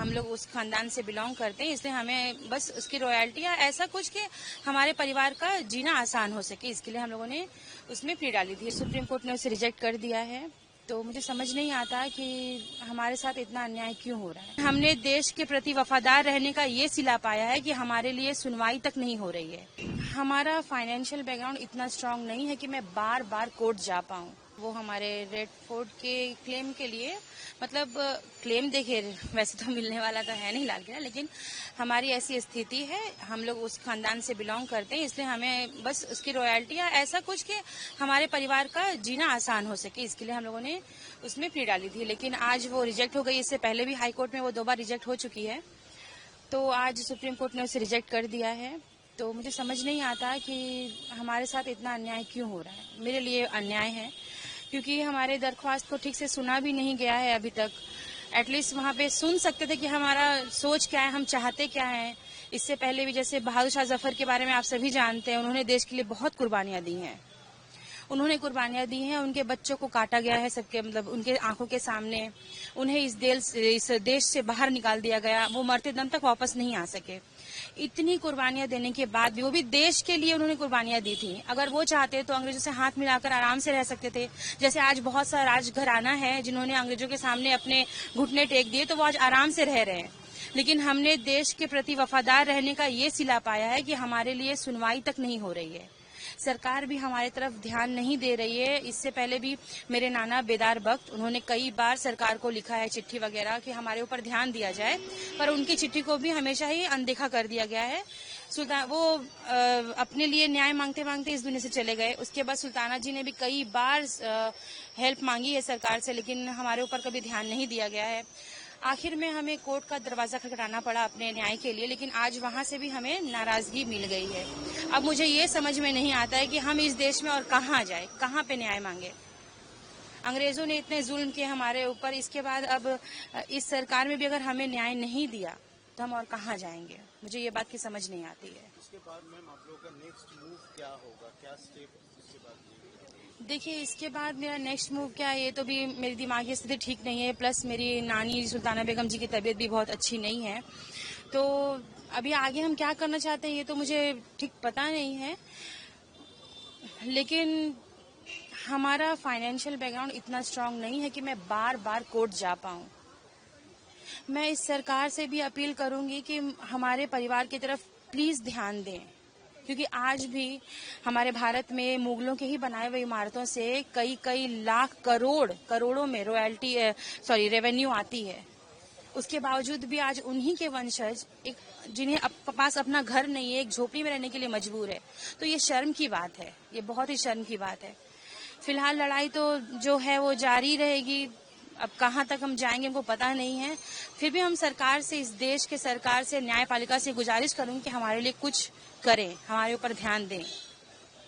हम लोग उस खानदान से बिलोंग करते हैं, इसलिए हमें बस उसकी रॉयल्टी या ऐसा कुछ कि हमारे परिवार का जीना आसान हो सके, इसके लिए हम लोगों ने उसमें प्ली डाली थी। सुप्रीम कोर्ट ने उसे रिजेक्ट कर दिया है, तो मुझे समझ नहीं आता कि हमारे साथ इतना अन्याय क्यों हो रहा है। हमने देश के प्रति वफादार रहने का ये सिला पाया है कि हमारे लिए सुनवाई तक नहीं हो रही है। हमारा फाइनेंशियल बैकग्राउंड इतना स्ट्रांग नहीं है कि मैं बार बार कोर्ट जा पाऊँ। वो हमारे रेड फोर्ट के क्लेम के लिए, मतलब क्लेम देखिए वैसे तो मिलने वाला तो है नहीं लाल किला, लेकिन हमारी ऐसी स्थिति है, हम लोग उस खानदान से बिलोंग करते हैं, इसलिए हमें बस उसकी रॉयल्टी या ऐसा कुछ कि हमारे परिवार का जीना आसान हो सके, इसके लिए हम लोगों ने उसमें प्ली डाली थी। लेकिन आज वो रिजेक्ट हो गई। इससे पहले भी हाई कोर्ट में वो 2 बार रिजेक्ट हो चुकी है, तो आज सुप्रीम कोर्ट ने उसे रिजेक्ट कर दिया है। तो मुझे समझ नहीं आता कि हमारे साथ इतना अन्याय क्यों हो रहा है। मेरे लिए अन्याय है क्योंकि हमारे दरख्वास्त को ठीक से सुना भी नहीं गया है अभी तक। एटलीस्ट वहाँ पे सुन सकते थे कि हमारा सोच क्या है, हम चाहते क्या हैं। इससे पहले भी जैसे बहादुर शाह जफर के बारे में आप सभी जानते हैं, उन्होंने देश के लिए बहुत कुर्बानियां दी हैं। उनके बच्चों को काटा गया है सबके, मतलब उनके आंखों के सामने। उन्हें इस देश से बाहर निकाल दिया गया, वो मरते दम तक वापस नहीं आ सके। इतनी कुर्बानियां देने के बाद भी, वो भी देश के लिए उन्होंने कुर्बानियां दी थी। अगर वो चाहते तो अंग्रेजों से हाथ मिलाकर आराम से रह सकते थे। जैसे आज बहुत सा राजघराना है जिन्होंने अंग्रेजों के सामने अपने घुटने टेक दिए, तो वो आज आराम से रह रहे हैं। लेकिन हमने देश के प्रति वफादार रहने का ये सिला पाया है कि हमारे लिए सुनवाई तक नहीं हो रही है। सरकार भी हमारी तरफ ध्यान नहीं दे रही है। इससे पहले भी मेरे नाना बेदार बख्त, उन्होंने कई बार सरकार को लिखा है चिट्ठी वगैरह कि हमारे ऊपर ध्यान दिया जाए, पर उनकी चिट्ठी को भी हमेशा ही अनदेखा कर दिया गया है। वो अपने लिए न्याय मांगते मांगते इस दुनिया से चले गए। उसके बाद सुल्ताना जी ने भी कई बार हेल्प मांगी है सरकार से, लेकिन हमारे ऊपर कभी ध्यान नहीं दिया गया है। आखिर में हमें कोर्ट का दरवाजा खटखटाना पड़ा अपने न्याय के लिए, लेकिन आज वहां से भी हमें नाराजगी मिल गई है। अब मुझे ये समझ में नहीं आता है कि हम इस देश में और कहाँ जाए, कहाँ पे न्याय मांगे। अंग्रेजों ने इतने जुल्म किए हमारे ऊपर, इसके बाद अब इस सरकार में भी अगर हमें न्याय नहीं दिया तो हम और कहाँ जाएंगे। मुझे ये बात की समझ नहीं आती है। इसके बाद मैम आप लोगों का नेक्स्ट मूव क्या होगा, क्या स्टेप इसके बाद? देखिए, इसके बाद मेरा नेक्स्ट मूव क्या है, ये तो भी मेरी दिमागी स्थिति ठीक नहीं है, प्लस मेरी नानी सुल्ताना बेगम जी की तबीयत भी बहुत अच्छी नहीं है। तो अभी आगे हम क्या करना चाहते हैं ये तो मुझे ठीक पता नहीं है, लेकिन हमारा फाइनेंशियल बैकग्राउंड इतना स्ट्रांग नहीं है कि मैं बार बार कोर्ट जा पाऊँ। मैं इस सरकार से भी अपील करूंगी कि हमारे परिवार की तरफ प्लीज ध्यान दें, क्योंकि आज भी हमारे भारत में मुगलों के ही बनाए हुए इमारतों से कई लाख करोड़ों में रेवेन्यू आती है। उसके बावजूद भी आज उन्हीं के वंशज जिन्हें पास अपना घर नहीं है, एक झोपड़ी में रहने के लिए मजबूर है। तो ये शर्म की बात है, ये बहुत ही शर्म की बात है। फिलहाल लड़ाई तो जो है वो जारी रहेगी। अब कहाँ तक हम जाएंगे हमको पता नहीं है। फिर भी हम सरकार से, इस देश के सरकार से, न्यायपालिका से गुजारिश करूंगी कि हमारे लिए कुछ करें, हमारे ऊपर ध्यान दें।